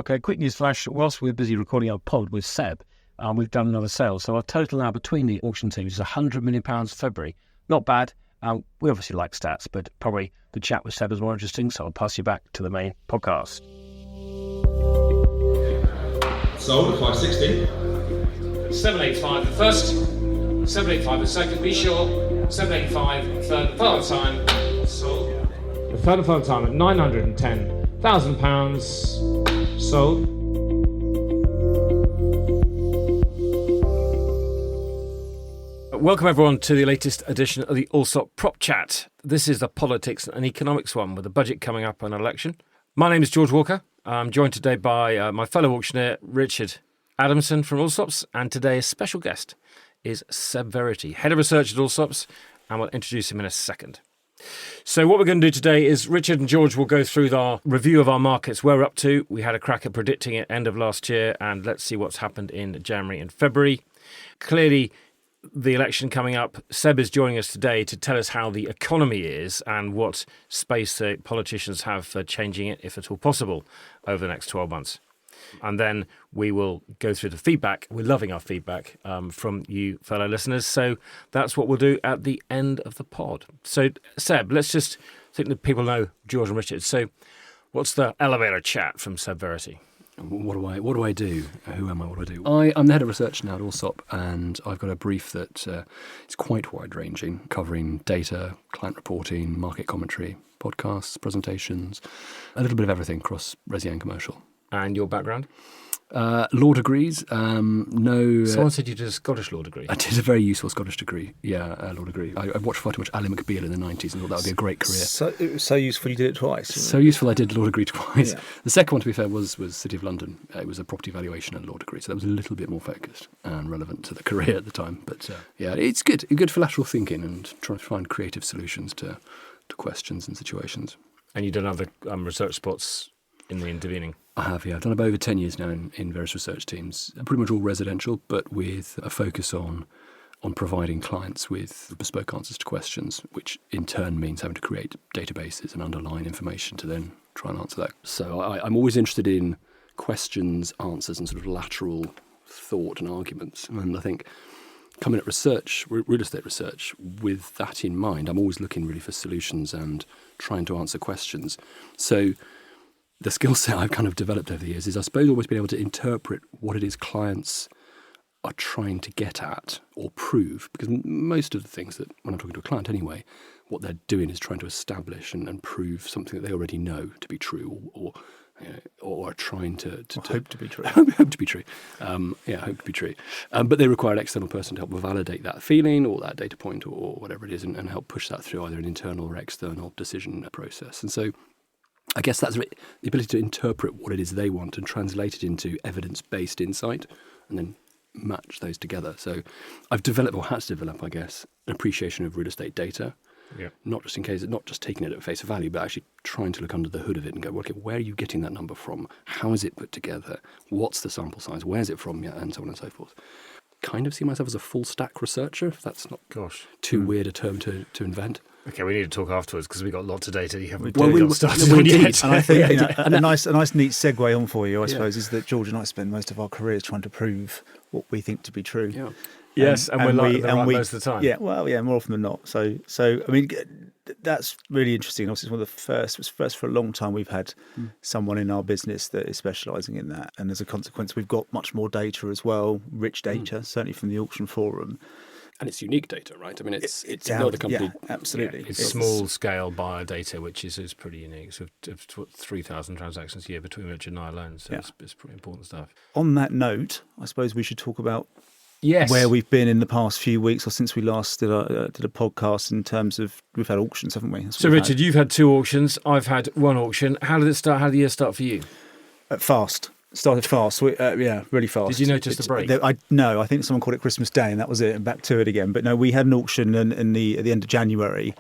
Okay, quick news flash. Whilst we're busy recording our pod with Seb, we've done another sale. So our total now between the auction teams is £100 million February. Not bad. We obviously like stats, but probably the chat with Seb is more interesting, so I'll pass you back to the main podcast. Sold at 560. 785 the first, 785 the second, be sure, 785 third, the final time, sold. The third and final time at £910,000, sold. Welcome everyone to the latest edition of the Allsop Prop Chat. This is the politics and economics one with the budget coming up and an election. My name is George Walker. I'm joined today by my fellow auctioneer, Richard Adamson from Allsops, and today's special guest is Seb Verity, Head of Research at Allsops, and we'll introduce him in a second. So what we're going to do today is Richard and George will go through our review of our markets, where we're up to. We had a crack at predicting it end of last year, and let's see what's happened in January and February. Clearly, the election coming up, Seb is joining us today to tell us how the economy is and what space the politicians have for changing it, if at all possible, over the next 12 months. And then we will go through the feedback. We're loving our feedback from you fellow listeners. So that's what we'll do at the end of the pod. So Seb, let's just think that people know George and Richard. So what's the elevator chat from Seb Verity? What do I do? Who am I? What do I do? I'm the head of research now at Allsop, and I've got a brief that is quite wide-ranging, covering data, client reporting, market commentary, podcasts, presentations, a little bit of everything across resi and commercial. And your background? Law degrees. No. Someone said you did a Scottish law degree. I did a very useful Scottish degree. Yeah, law degree. I watched far too much Ally McBeal in the 90s and thought that would be a great career. So it was so useful you did it twice. So useful I did law degree twice. Yeah. The second one, to be fair, was City of London. It was a property valuation and law degree, so that was a little bit more focused and relevant to the career at the time. But yeah, it's good for lateral thinking and trying to find creative solutions to questions and situations. And you've done other research spots in the intervening? I have, yeah. I've done about over 10 years now in various research teams, pretty much all residential, but with a focus on providing clients with bespoke answers to questions, which in turn means having to create databases and underlying information to then try and answer that. So I'm always interested in questions, answers, and sort of lateral thought and arguments. And I think coming at research, real estate research, with that in mind, I'm always looking really for solutions and trying to answer questions. So the skill set I've kind of developed over the years is, I suppose, always being able to interpret what it is clients are trying to get at or prove. Because most of the things that, when I'm talking to a client anyway, what they're doing is trying to establish and prove something that they already know to be true, or are trying to hope to be true. Hope to be true. Hope to be true. But they require an external person to help validate that feeling or that data point or whatever it is, and help push that through either an internal or external decision process. And so I guess that's the ability to interpret what it is they want and translate it into evidence-based insight and then match those together. So I've developed, or had to develop, I guess, an appreciation of real estate data. Yeah. Not just taking it at face value, but actually trying to look under the hood of it and go, okay, where are you getting that number from? How is it put together? What's the sample size? Where's it from? Yeah, and so on and so forth. Kind of see myself as a full stack researcher, if that's not too weird a term to invent. Okay, we need to talk afterwards because we've got lots of data you haven't started we on did. yet. And I think a nice neat segue on for you, I suppose, is that George and I spend most of our careers trying to prove what we think to be true. Yeah. Yes, and we're right most of the time. Yeah, well, yeah, more often than not. So I mean, that's really interesting. Obviously, it's one of the first. It was first for a long time. We've had someone in our business that is specialising in that, and as a consequence, we've got much more data as well, rich data, certainly from the auction forum. And it's unique data, right? I mean, it's no other company. Yeah, absolutely. It's small-scale biodata, which is pretty unique. So 3,000 transactions a year between Richard and I alone. So it's pretty important stuff. On that note, I suppose we should talk about Yes. where we've been in the past few weeks or since we last did a podcast in terms of, we've had auctions, haven't we? So, Richard, you've had 2 auctions. I've had 1 auction. How did it start? How did the year start for you? Fast. Started fast. Really fast. Did you notice the break? No, I think someone called it Christmas Day and that was it, and back to it again. But no, we had an auction at the end of January,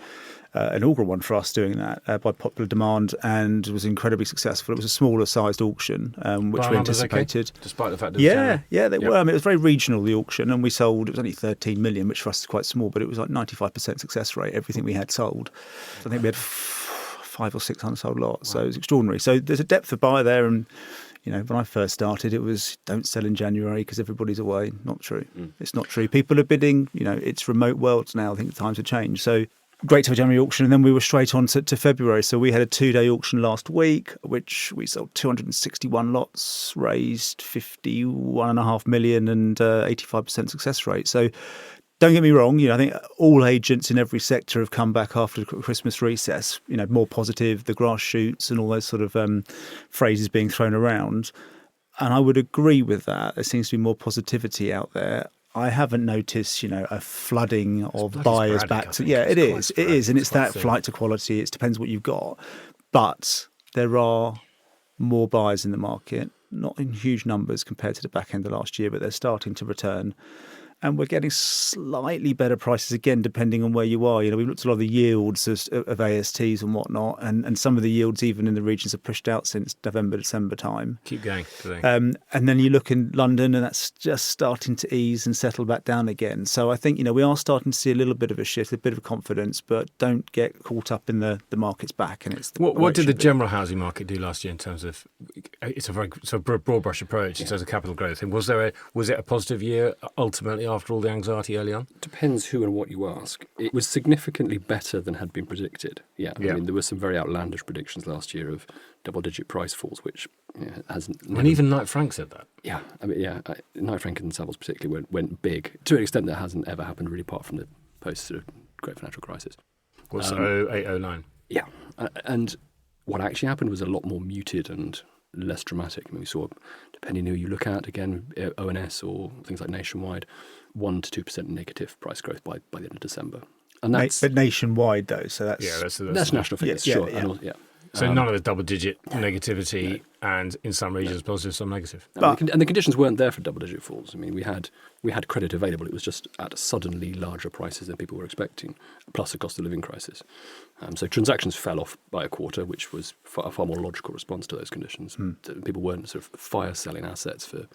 an inaugural one for us doing that by popular demand, and it was incredibly successful. It was a smaller sized auction, which we anticipated. Okay, despite the fact that they were. I mean, it was very regional, the auction, and we sold, it was only 13 million, which for us is quite small, but it was like 95% success rate, everything we had sold. So I think we had 5 or 6 unsold lots, so it was extraordinary. So there's a depth of buy there, and when I first started, it was don't sell in January because everybody's away. Not true. It's not true. People are bidding. It's remote worlds now. I think the times have changed. So great to have a January auction, and then we were straight on to February. So we had a 2-day auction last week, which we sold 261 lots, raised 51.5 million, and 85% success rate. So don't get me wrong, I think all agents in every sector have come back after the Christmas recess, more positive, the grass shoots and all those sort of phrases being thrown around. And I would agree with that. There seems to be more positivity out there. I haven't noticed, a flooding of buyers back to. Yeah, it is. It is. And it's that flight to quality. It depends what you've got. But there are more buyers in the market, not in huge numbers compared to the back end of last year, but they're starting to return. And we're getting slightly better prices again, depending on where you are. We've looked at a lot of the yields of ASTs and whatnot, and some of the yields even in the regions have pushed out since November, December time. Keep going. And then you look in London, and that's just starting to ease and settle back down again. So I think, we are starting to see a little bit of a shift, a bit of confidence, but don't get caught up in the market's back. And it's what did the general housing market do last year in terms of? It's a very broad brush approach in terms of capital growth. And was it a positive year ultimately after all the anxiety early on? Depends who and what you ask. It was significantly better than had been predicted. Yeah. I mean, there were some very outlandish predictions last year of double-digit price falls, which hasn't. And even Knight Frank said that. Yeah. I mean, Knight Frank and Savills particularly went big to an extent that hasn't ever happened really, apart from the post sort of great financial crisis. Was 0809? Yeah. And what actually happened was a lot more muted and less dramatic. I mean, we saw, depending on who you look at, again, ONS or things like Nationwide, 1 to 2% negative price growth by the end of December. And that's but nationwide though, so that's national figures, sure. Yeah. So none of the double-digit negativity, and in some regions positive, some negative. And the conditions weren't there for double-digit falls. I mean, we had credit available. It was just at suddenly larger prices than people were expecting, plus a cost of living crisis. So transactions fell off by a quarter, which was a far more logical response to those conditions. People weren't sort of fire selling assets for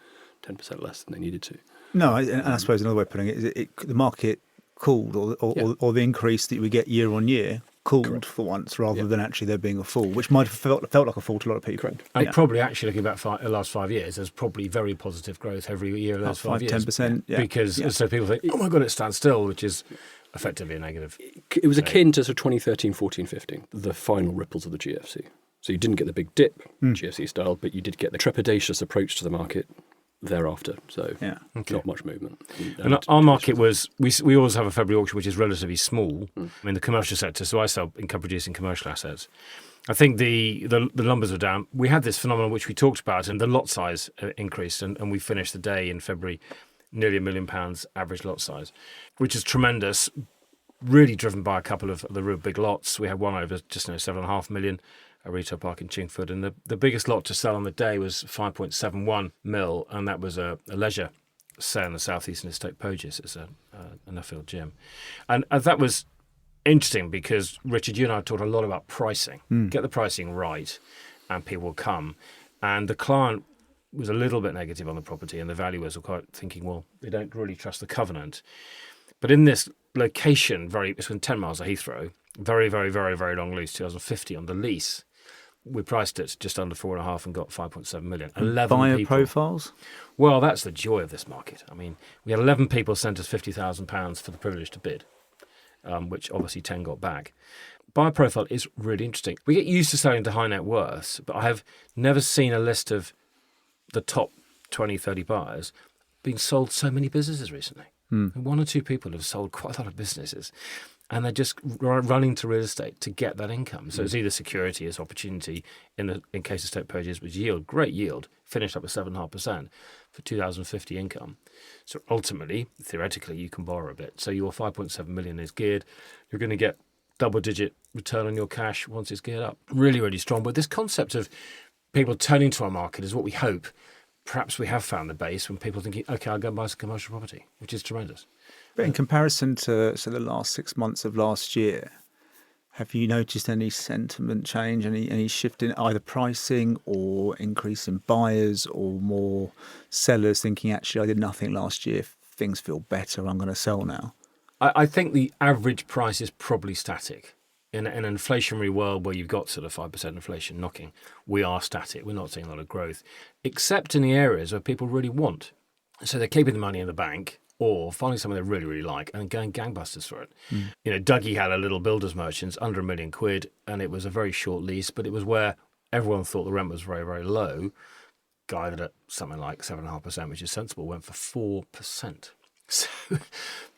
10% less than they needed to. No, and I suppose another way of putting it is the market cooled, or the increase that we get year on year cooled. Correct. For once, rather than actually there being a fall, which might have felt like a fall to a lot of people. Correct. And probably actually looking back the last 5 years, there's probably very positive growth every year of those 5 years. 10%. Yeah. Because so people think, oh my God, it stands still, which is effectively a negative. It was akin to sort of 2013, 14, 15, the final ripples of the GFC. So you didn't get the big dip, GFC style, but you did get the trepidatious approach to the market thereafter. So not much movement. And our market was, we always have a February auction which is relatively small in the commercial sector. So I sell income producing commercial assets. I think the numbers are down. We had this phenomenon which we talked about, and the lot size increased, and we finished the day in February nearly £1 million average lot size, which is tremendous, really driven by a couple of the real big lots. We had one over just 7.5 million, a retail park in Chingford, and the biggest lot to sell on the day was 5.71 mil, and that was a leisure sale in the southeastern estate Poges. It's a Nuffield gym, and that was interesting because Richard, you and I talked a lot about pricing. Get the pricing right, and people will come. And the client was a little bit negative on the property, and the valuers were quite thinking, well, they don't really trust the covenant. But in this location, it's within 10 miles of Heathrow, very, very, very, very long lease, 2050 on the lease. We priced it just under 4.5 and got 5.7 million. 11 buyer people. Profiles? Well, that's the joy of this market. I mean, we had 11 people sent us £50,000 for the privilege to bid, which obviously 10 got back. Buyer profile is really interesting. We get used to selling to high net worths, but I have never seen a list of the top 20, 30 buyers being sold so many businesses recently. One or two people have sold quite a lot of businesses, and they're just running to real estate to get that income. So it's either security as opportunity. In case of Stoke Poges was yield, great yield, finished up at 7.5% for 2050 income. So ultimately, theoretically, you can borrow a bit. So your 5.7 million is geared. You're going to get double-digit return on your cash once it's geared up. Really, really strong. But this concept of people turning to our market is what we hope. Perhaps we have found the base when people are thinking, okay, I'll go and buy some commercial property, which is tremendous. But in comparison to the last 6 months of last year, have you noticed any sentiment change, any shift in either pricing or increase in buyers or more sellers thinking, actually, I did nothing last year, things feel better, I'm going to sell now? I think the average price is probably static. in an inflationary world where you've got sort of 5% inflation knocking, we are static. We're not seeing a lot of growth, except in the areas where people really want. So they're keeping the money in the bank or finding something they really, really like and going gangbusters for it. Dougie had a little builder's merchants under £1 million, and it was a very short lease, but it was where everyone thought the rent was very, very low. Guided at something like 7.5%, which is sensible, went for 4%. So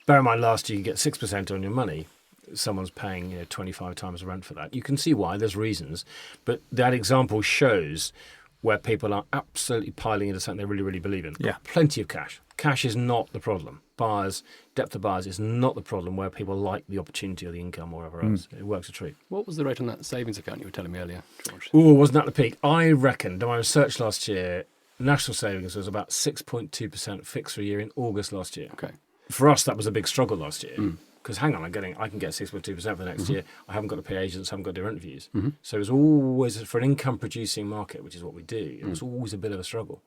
bear in mind, last year you get 6% on your money. Someone's paying 25 times the rent for that. You can see why, there's reasons. But that example shows where people are absolutely piling into something they really, really believe in. Yeah. Plenty of cash. Cash is not the problem. Depth of buyers is not the problem where people like the opportunity or the income or whatever else. It works a treat. What was the rate on that savings account you were telling me earlier, George? Oh, wasn't that the peak? I reckon, in my research last year, national savings was about 6.2% fixed for a year in August last year. Okay. For us, that was a big struggle last year. Because hang on, I can get 6.2% for the next year. I haven't got to pay agents, I haven't got to do interviews. So it was always, for an income producing market, which is what we do, it was always a bit of a struggle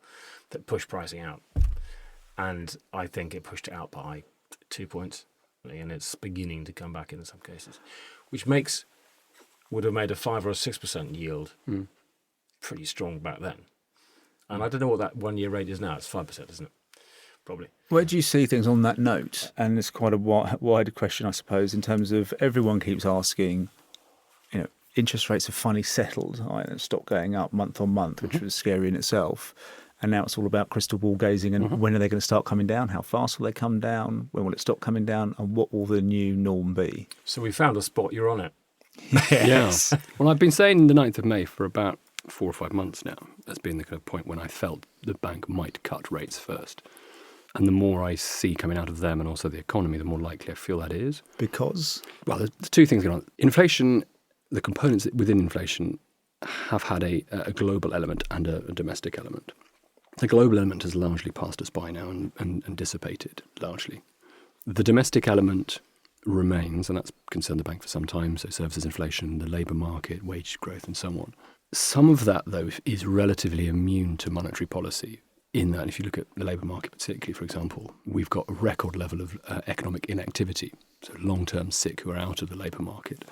that pushed pricing out. And I think it pushed it out by 2 points. And it's beginning to come back in some cases, which would have made a 5 or a 6% yield pretty strong back then. And I don't know what that 1 year rate is now. It's 5%, isn't it? Probably. Where do you see things on that note? And it's quite a wider question, I suppose, in terms of everyone keeps asking, interest rates have finally settled, right, and stopped going up month on month, which was scary in itself. And now it's all about crystal ball gazing and when are they going to start coming down? How fast will they come down? When will it stop coming down? And what will the new norm be? So we found a spot. You're on it. Yes. Yeah. Well, I've been saying the 9th of May for about 4 or 5 months now. That's been the kind of point when I felt the bank might cut rates first. And the more I see coming out of them and also the economy, the more likely I feel that is. Because? Well, there's two things going on. Inflation, the components within inflation have had a global element and a domestic element. The global element has largely passed us by now and dissipated, largely. The domestic element remains, and that's concerned the bank for some time, so services inflation, the labour market, wage growth and so on. Some of that, though, is relatively immune to monetary policy, in that if you look at the labour market particularly, for example, we've got a record level of economic inactivity, so long-term sick who are out of the labour market.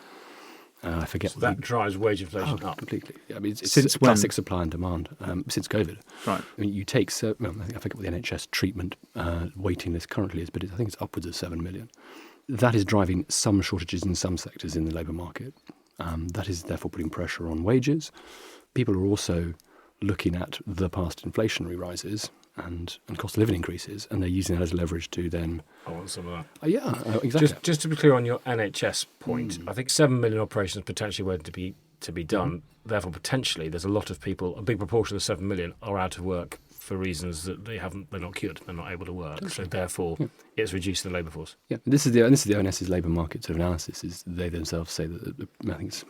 I forget. So that drives wage inflation up. Completely. Yeah, I mean, it's Since classic when? supply and demand since COVID. Right. I mean, you take, I forget what the NHS treatment waiting list currently is, but I think it's upwards of 7 million. That is driving some shortages in some sectors in the labour market. That is therefore putting pressure on wages. People are also looking at the past inflationary rises and cost of living increases, and they're using that as leverage to then... I want some of that. Exactly. Just to be clear on your NHS point, I think 7 million operations potentially were to be done. Therefore, potentially, there's a lot of people, a big proportion of the 7 million are out of work for reasons that they're not cured, they're not able to work. So therefore, it's reducing the labour force. Yeah, this is the ONS's labour market sort of analysis. Is they themselves say that I think it's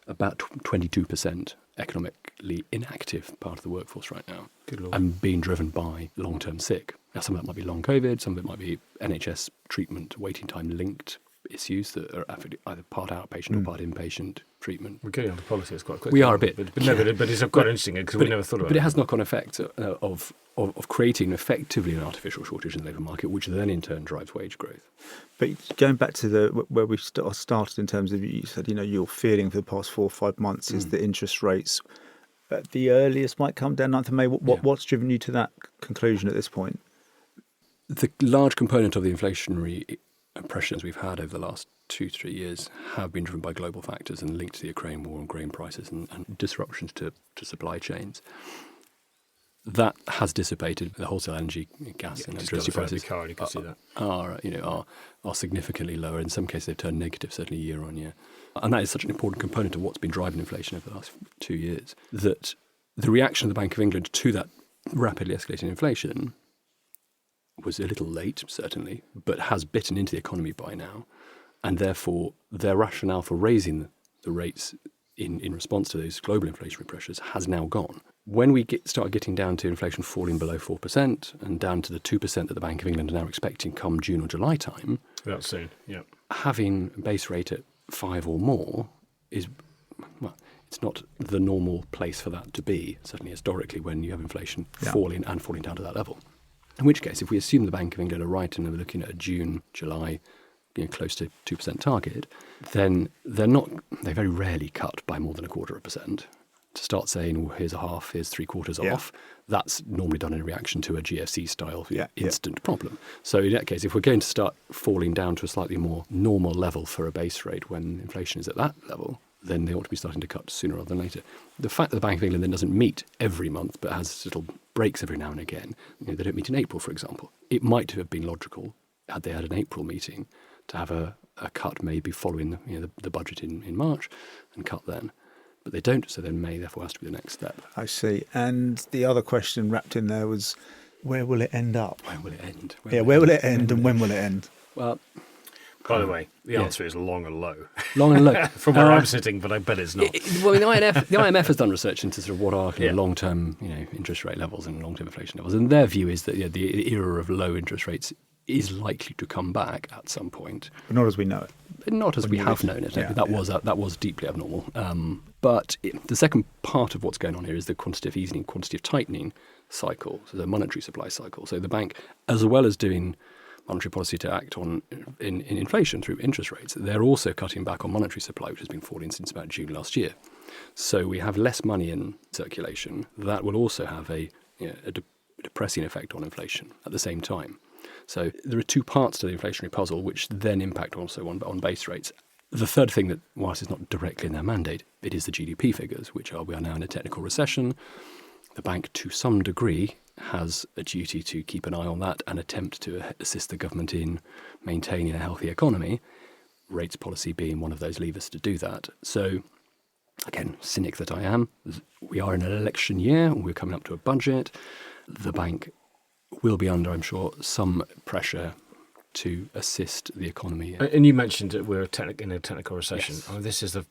about 22% economically inactive part of the workforce right now, and being driven by long-term sick. Now, some of that might be long COVID, some of it might be NHS treatment waiting time linked issues that are either part outpatient or part inpatient treatment. We're getting on to politics quite quickly. We are a bit. But it's quite interesting because we never thought about it. But it has knock-on effect of creating effectively an artificial shortage in the labour market, which then in turn drives wage growth. But going back to where we started in terms of, you said, your feeling for the past 4 or 5 months is that interest rates at the earliest might come down 9th of May. What's driven you to that conclusion at this point? The large component of the inflationary pressures we've had over the last 2-3 years have been driven by global factors and linked to the Ukraine war and grain prices and disruptions to supply chains. That has dissipated. The wholesale energy, gas and electricity prices you can see that. are significantly lower. In some cases, they've turned negative, certainly year on year. And that is such an important component of what's been driving inflation over the last 2 years, that the reaction of the Bank of England to that rapidly escalating inflation was a little late, certainly, but has bitten into the economy by now. And therefore, their rationale for raising the rates in response to those global inflationary pressures has now gone. When we start getting down to inflation falling below 4% and down to the 2% that the Bank of England are now expecting come June or July time, that's soon, yeah. Having a base rate at 5 or more is, well, it's not the normal place for that to be, certainly historically, when you have inflation falling down to that level. In which case, if we assume the Bank of England are right and we're looking at a June, July close to 2% target, then they very rarely cut by more than 0.25%. To start saying, well, here's a half, here's 3/4 off, that's normally done in reaction to a GFC-style instant problem. So in that case, if we're going to start falling down to a slightly more normal level for a base rate when inflation is at that level, then they ought to be starting to cut sooner rather than later. The fact that the Bank of England then doesn't meet every month but has little breaks every now and again, they don't meet in April, for example. It might have been logical, had they had an April meeting, to have a cut maybe following the budget in March and cut then. But they don't, so then May therefore has to be the next step. I see. And the other question wrapped in there was, where will it end up? Where will it end? Where will it end and when will it end? Well, by the way, the answer is long and low. Long and low. From where I'm sitting, but I bet it's not. Well, the IMF has done research into sort of what are long-term interest rate levels and long-term inflation levels. And their view is that the era of low interest rates is likely to come back at some point. But not as we know it. Not as we have known it. That was deeply abnormal. But the second part of what's going on here is the quantitative easing, quantitative tightening cycle, so the monetary supply cycle. So the bank, as well as doing monetary policy to act on in inflation through interest rates, they're also cutting back on monetary supply, which has been falling since about June last year. So we have less money in circulation. That will also have a depressing effect on inflation at the same time. So there are two parts to the inflationary puzzle, which then impact also on base rates. The third thing that, whilst it's not directly in their mandate, it is the GDP figures, which are we are now in a technical recession. The bank, to some degree, has a duty to keep an eye on that and attempt to assist the government in maintaining a healthy economy, rates policy being one of those levers to do that. So, again, cynic that I am, we are in an election year, we're coming up to a budget. The bank will be under, I'm sure, some pressure to assist the economy. And you mentioned that we're in a technical recession. Yes. I mean, this is the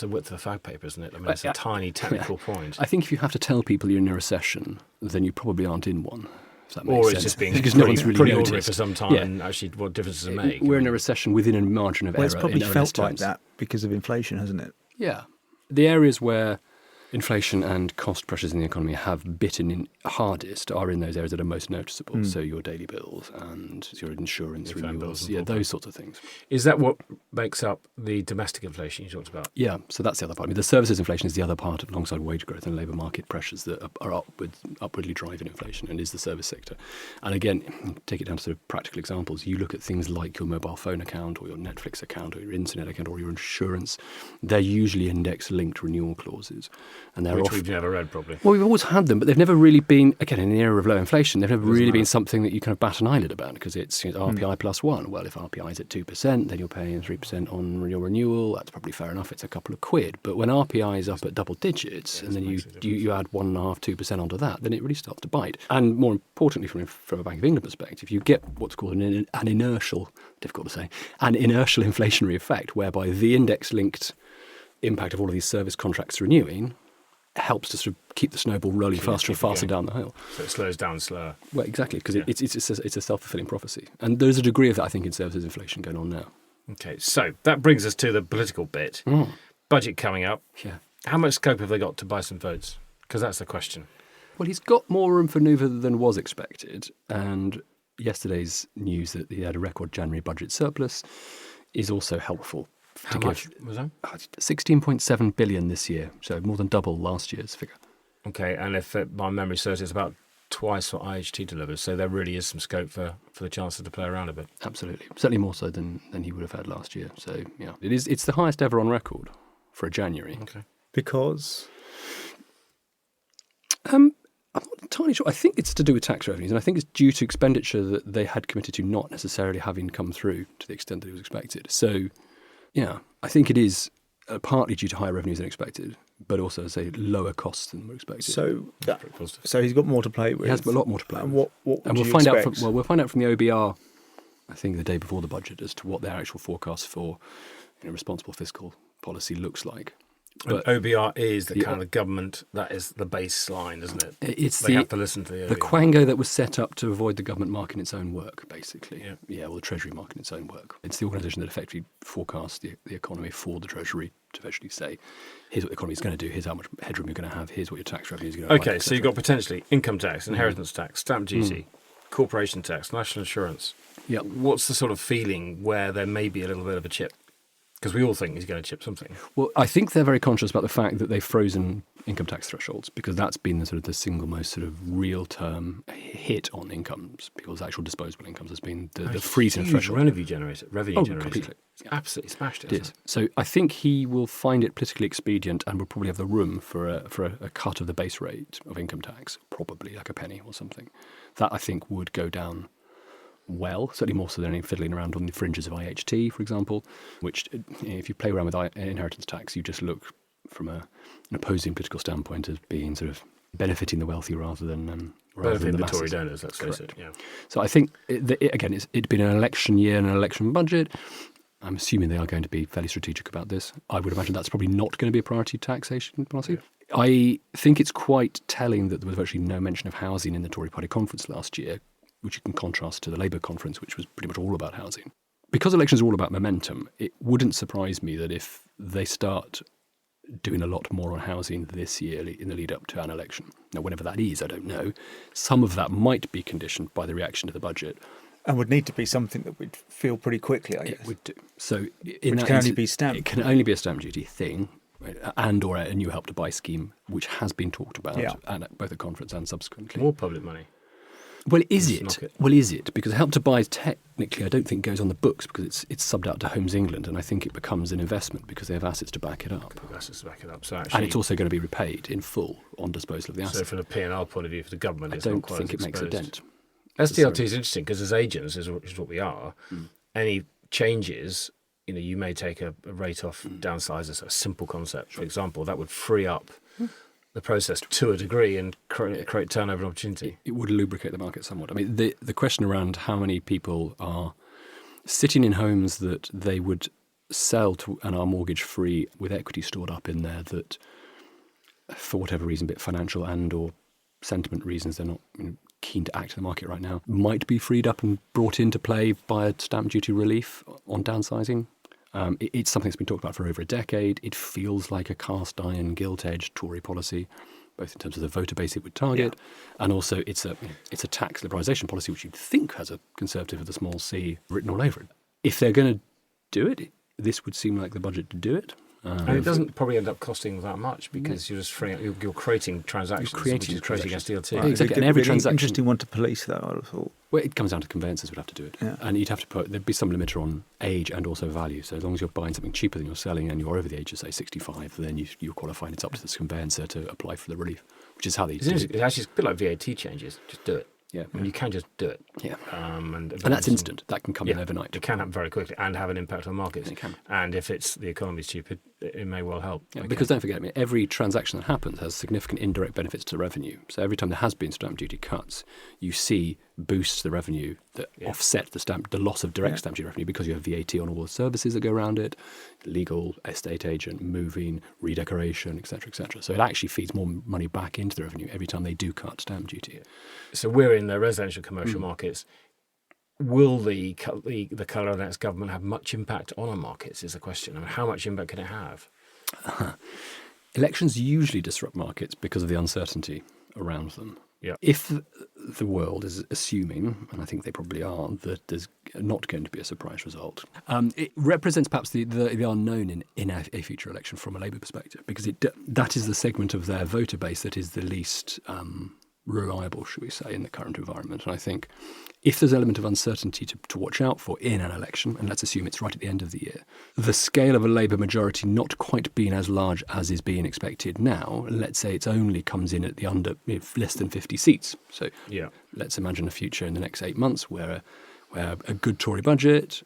width of the fag paper, isn't it? I mean, it's a tiny technical point. I think if you have to tell people you're in a recession, then you probably aren't in one. If that makes Or sense. it's just being because pretty, no one's really pretty ordinary noticed for some time, Yeah. and actually what difference does it make? We're in a recession within a margin of error. Well, it's probably in felt terms. like that because of inflation, hasn't it? Yeah. The areas where inflation and cost pressures in the economy have bitten in hardest are in those areas that are most noticeable. So your daily bills and your insurance Your phone renewals, bills and those sorts of things. Is that what makes up the domestic inflation you talked about? Yeah, so that's the other part. I mean, the services inflation is the other part alongside wage growth and labour market pressures that are upwardly driving inflation, and is the service sector. And again, take it down to sort of practical examples. You look at things like your mobile phone account or your Netflix account or your internet account or your insurance. They're usually index-linked renewal clauses. And they're Which we've never read, probably. Well, we've always had them, but they've never really been, again, in the era of low inflation, they've never really been something that you kind of bat an eyelid about, because it's RPI plus 1. Well, if RPI is at 2%, then you're paying 3% on your renewal. That's probably fair enough. It's a couple of quid. But when RPI is up at double digits, and then you add 1.5%, 2% onto that, then it really starts to bite. And more importantly, from a Bank of England perspective, you get what's called an inertial, difficult to say, an inertial inflationary effect, whereby the index-linked impact of all of these service contracts renewing helps to sort of keep the snowball rolling faster and faster down the hill. So it slows down slower. Well, exactly, because it's a self-fulfilling prophecy. And there's a degree of that, I think, in services inflation going on now. Okay, so that brings us to the political bit. Budget coming up. Yeah. How much scope have they got to buy some votes? Because that's the question. Well, he's got more room for manoeuvre than was expected. And yesterday's news that he had a record January budget surplus is also helpful. How much was that? 16.7 billion this year, so more than double last year's figure. Okay, and if my memory serves, it's about twice what IHT delivers, so there really is some scope for the Chancellor to play around a bit. Absolutely, certainly more so than he would have had last year. So yeah, it's the highest ever on record for a January. Okay, Because I'm not entirely sure. I think it's to do with tax revenues, and I think it's due to expenditure that they had committed to not necessarily having come through to the extent that it was expected. So yeah, I think it is partly due to higher revenues than expected, but also, say, lower costs than were expected. so he's got more to play with. He has a lot more to play And with. what And would we'll you find expect? out. We'll find out from the OBR, I think, the day before the budget, as to what their actual forecast for responsible fiscal policy looks like. but OBR is the kind of government, that is the baseline, isn't it? They have to listen to the OBR. quango that was set up to avoid the government marking its own work, basically. Yeah. Or the Treasury marking its own work. It's the organisation that effectively forecasts the economy for the Treasury to effectively say, here's what the economy is going to do, here's how much headroom you're going to have, here's what your tax revenue is going to be. Okay, so you've got potentially income tax, inheritance tax, stamp duty, corporation tax, national insurance. Yeah. What's the sort of feeling where there may be a little bit of a chip? Because we all think he's going to chip something. Well, I think they're very conscious about the fact that they've frozen income tax thresholds, because that's been the single most sort of real-term hit on incomes. People's actual disposable incomes has been the freezing of thresholds. Revenue generator. Completely. It's absolutely smashed it. It is. So I think he will find it politically expedient and will probably have the room for a cut of the base rate of income tax, probably like a penny or something. That I think would go down well, certainly more so than any fiddling around on the fringes of IHT, for example, which, if you play around with inheritance tax, you just look from an opposing political standpoint as being sort of benefiting the wealthy rather than the masses. Tory donors, let's face it. Yeah. So I think, it's been an election year and an election budget. I'm assuming they are going to be fairly strategic about this. I would imagine that's probably not going to be a priority taxation policy. Yeah. I think it's quite telling that there was virtually no mention of housing in the Tory party conference last year, which you can contrast to the Labour conference, which was pretty much all about housing. Because elections are all about momentum, it wouldn't surprise me that if they start doing a lot more on housing this year in the lead up to an election. Now, whenever that is, I don't know. Some of that might be conditioned by the reaction to the budget. And would need to be something that we'd feel pretty quickly, I guess. It would do. So Which can only be stamp. It can only be a stamp duty thing, and or a new Help to Buy scheme, which has been talked about at both the conference and subsequently. More public money. Well, is it? Well, is it? Because Help to Buy technically, I don't think goes on the books because it's subbed out to Homes England, and I think it becomes an investment because they have assets to back it up. So actually, and it's also going to be repaid in full on disposal of the assets. So from a P&L point of view for the government, I it's don't not quite think as it makes a exposed. dent. SDLT is interesting because as agents, is what we are, any changes, you may take a rate off downsize as a simple concept, for example, that would free up the process to a degree and create turnover and opportunity. It would lubricate the market somewhat. I mean, the question around how many people are sitting in homes that they would sell to and are mortgage free with equity stored up in there that, for whatever reason, be it financial and or sentiment reasons, they're not keen to act in the market right now, might be freed up and brought into play by a stamp duty relief on downsizing. It's something that's been talked about for over a decade. It feels like a cast iron, gilt-edged Tory policy, both in terms of the voter base it would target, and also it's a tax liberalisation policy which you'd think has a Conservative with a small c written all over it. If they're going to do it, this would seem like the budget to do it. And it doesn't probably end up costing that much because you're just freeing up, you're creating transactions, which is creating SDLT. Exactly, and every transaction. Interesting one to police, though, I would have thought. Well, it comes down to conveyancers would have to do it. Yeah. And you'd have to there'd be some limiter on age and also value. So as long as you're buying something cheaper than you're selling and you're over the age of, say, 65, then you qualify and it's up to this conveyancer to apply for the relief, which is how they do it. It's actually a bit like VAT changes. Just do it. Yeah. I mean, you can just do it. Yeah. And that's instant. That can come in overnight. It can happen very quickly and have an impact on markets. It can. And if the economy's stupid, it may well help. Yeah, because don't forget, every transaction that happens has significant indirect benefits to revenue. So every time there has been stamp duty cuts, you see boosts the revenue that offset the loss of direct stamp duty revenue because you have VAT on all the services that go around it, legal, estate agent, moving, redecoration, etc., etc. So it actually feeds more money back into the revenue every time they do cut stamp duty. So we're in the residential commercial markets. Will the colour of the next government have much impact on our markets is the question. I mean, how much impact can it have? Elections usually disrupt markets because of the uncertainty around them. Yeah. If the world is assuming, and I think they probably are, that there's not going to be a surprise result, it represents perhaps the unknown in a future election from a Labour perspective, because that is the segment of their voter base that is the least reliable, should we say, in the current environment. And I think if there's an element of uncertainty to watch out for in an election, and let's assume it's right at the end of the year, the scale of a Labour majority not quite being as large as is being expected now, let's say it only comes in at the less than 50 seats. So let's imagine a future in the next 8 months where a good Tory budget,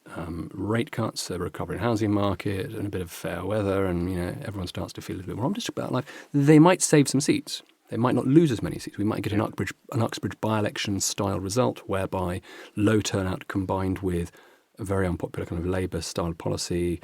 rate cuts, a recovering housing market, and a bit of fair weather, and everyone starts to feel a little bit more optimistic about life, they might save some seats. They might not lose as many seats. We might get an Uxbridge by-election style result whereby low turnout combined with a very unpopular kind of Labour-style policy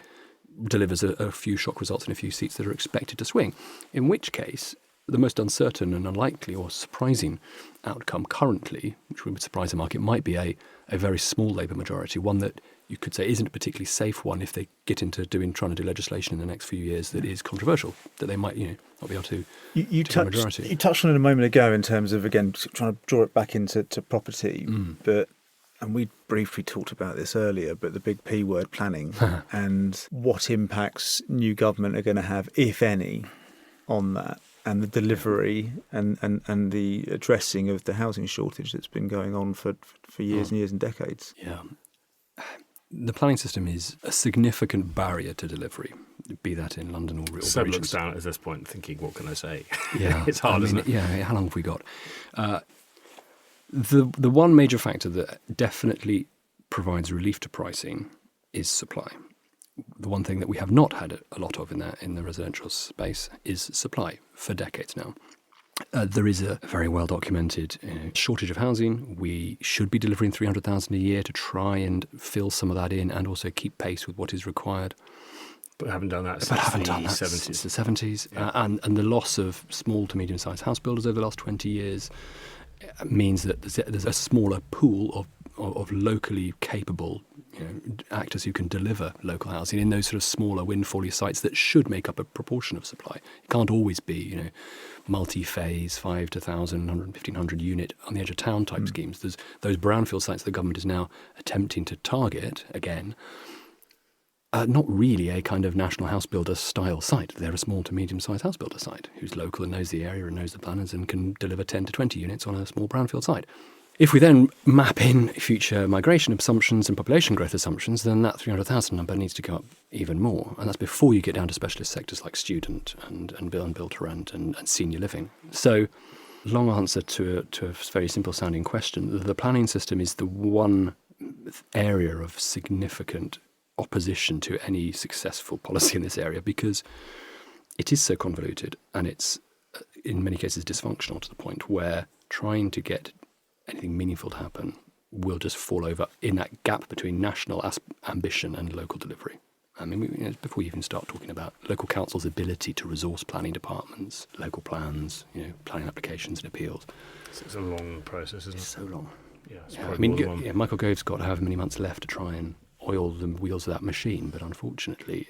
delivers a few shock results in a few seats that are expected to swing. In which case, the most uncertain and unlikely or surprising outcome currently, which would surprise the market, might be a very small Labour majority, one that you could say isn't a particularly safe one if they get into trying to do legislation in the next few years that is controversial, that they might not be able to you get a majority. You touched on it a moment ago in terms of, again, trying to draw it back into property, but and we briefly talked about this earlier, but the big P word, planning, and what impacts new government are going to have, if any, on that, and the delivery and the addressing of the housing shortage that's been going on for years and years and decades. Yeah. The planning system is a significant barrier to delivery, be that in London or Seb regions. looks down at this point thinking, what can I say? Yeah, It's hard, isn't it? Yeah, how long have we got? The one major factor that definitely provides relief to pricing is supply. The one thing that we have not had a lot of in the residential space is supply for decades now. There is a very well documented shortage of housing. We should be delivering 300,000 a year to try and fill some of that in and also keep pace with what is required. But haven't done that But haven't done that 70s. since the 70s. Yeah. And the loss of small to medium-sized house builders over the last 20 years means that there's a smaller pool of locally capable actors who can deliver local housing in those sort of smaller windfall-y sites that should make up a proportion of supply. It can't always be, multi-phase, 5 to 1,000, 1,500 unit on the edge of town type schemes. There's those brownfield sites the government is now attempting to target again. Not really a kind of national house builder style site. They're a small to medium-sized house builder site who's local and knows the area and knows the planners and can deliver 10 to 20 units on a small brownfield site. If we then map in future migration assumptions and population growth assumptions, then that 300,000 number needs to go up even more. And that's before you get down to specialist sectors like student and build to rent and senior living. So, long answer to a very simple sounding question. The planning system is the one area of significant opposition to any successful policy in this area because it is so convoluted and it's in many cases dysfunctional to the point where trying to get anything meaningful to happen will just fall over in that gap between national ambition and local delivery. I mean, before you even start talking about local councils' ability to resource planning departments, local plans, planning applications and appeals. It's a long process, isn't it? It's so long. Yeah, it's Yeah, probably more than one. Michael Gove's got however many months left to try and oil the wheels of that machine, but unfortunately,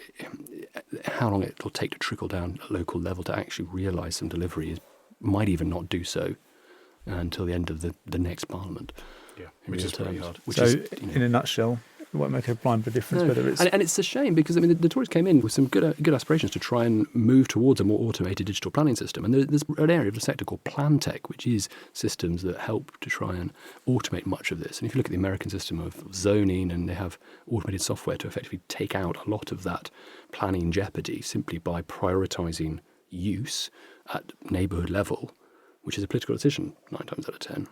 how long it will take to trickle down at local level to actually realise some delivery might even not do so until the end of the next Parliament. Yeah, which is pretty hard. In a nutshell, it won't make a blind bit of difference whether it's... And it's a shame because, the Tories came in with some good aspirations to try and move towards a more automated digital planning system. And there's an area of the sector called Plan Tech, which is systems that help to try and automate much of this. And if you look at the American system of zoning, and they have automated software to effectively take out a lot of that planning jeopardy simply by prioritising use at neighbourhood level, which is a political decision 9 times out of 10,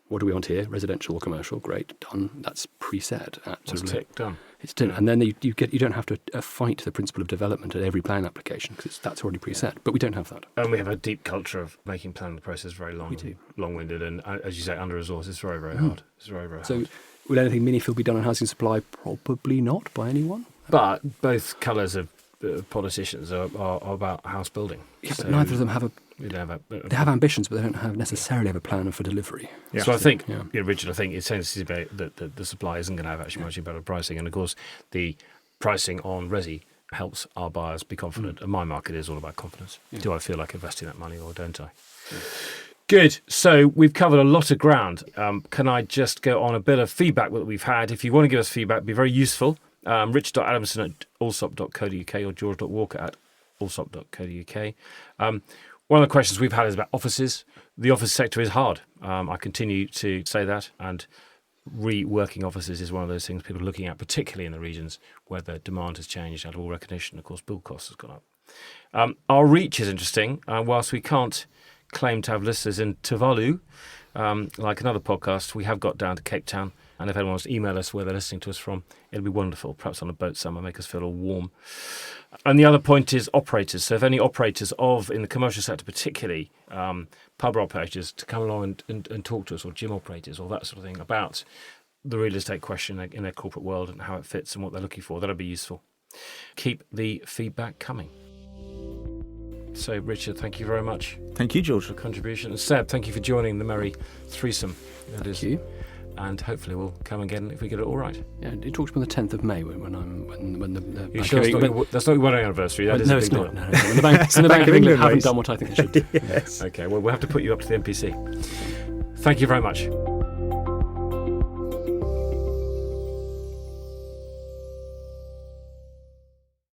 What do we want here? Residential or commercial? Great, done. That's preset. It's tick, done. It's done. And then you don't have to fight the principle of development at every plan application because that's already preset. But we don't have that. And we have a deep culture of making planning process very long, We do. long-winded, and as you say, under-resourced. It's very, very hard. It's very, very hard. So will anything meaningful be done on housing supply? Probably not by anyone. But both colours of politicians are about house building. Yeah, but neither of them have they have ambitions, but they don't necessarily have a plan for delivery. Yeah. So I think, Yeah. Richard, it seems to be that the supply isn't going to have actually much better pricing. And of course, the pricing on resi helps our buyers be confident. And my market is all about confidence. Yeah. Do I feel like investing that money or don't I? Yeah. Good. So we've covered a lot of ground. Can I just go on a bit of feedback that we've had? If you want to give us feedback, it'd be very useful. Richard.Adamson@allsop.co.uk or George.Walker@allsop.co.uk. One of the questions we've had is about offices. The office sector is hard. I continue to say that, and reworking offices is one of those things people are looking at, particularly in the regions where the demand has changed out of all recognition. Of course, build costs has gone up. Our reach is interesting. Whilst we can't claim to have listeners in Tuvalu, like another podcast, we have got down to Cape Town. And if anyone wants to email us where they're listening to us from, it'll be wonderful. Perhaps on a boat somewhere, make us feel all warm. And the other point is operators. So if any operators in the commercial sector particularly, pub operators, to come along and talk to us, or gym operators, or that sort of thing, about the real estate question in their corporate world and how it fits and what they're looking for, that'll be useful. Keep the feedback coming. So, Richard, thank you very much. Thank you, George. For contribution. And Seb, thank you for joining the merry threesome. Thank you. And hopefully we'll come again if we get it all right. Yeah, it talks about the 10th of May when the You sure that's not your wedding anniversary? That is a big deal. No. When the Bank of England haven't done what I think they should do. Yes. Okay, well, we'll have to put you up to the MPC. Thank you very much.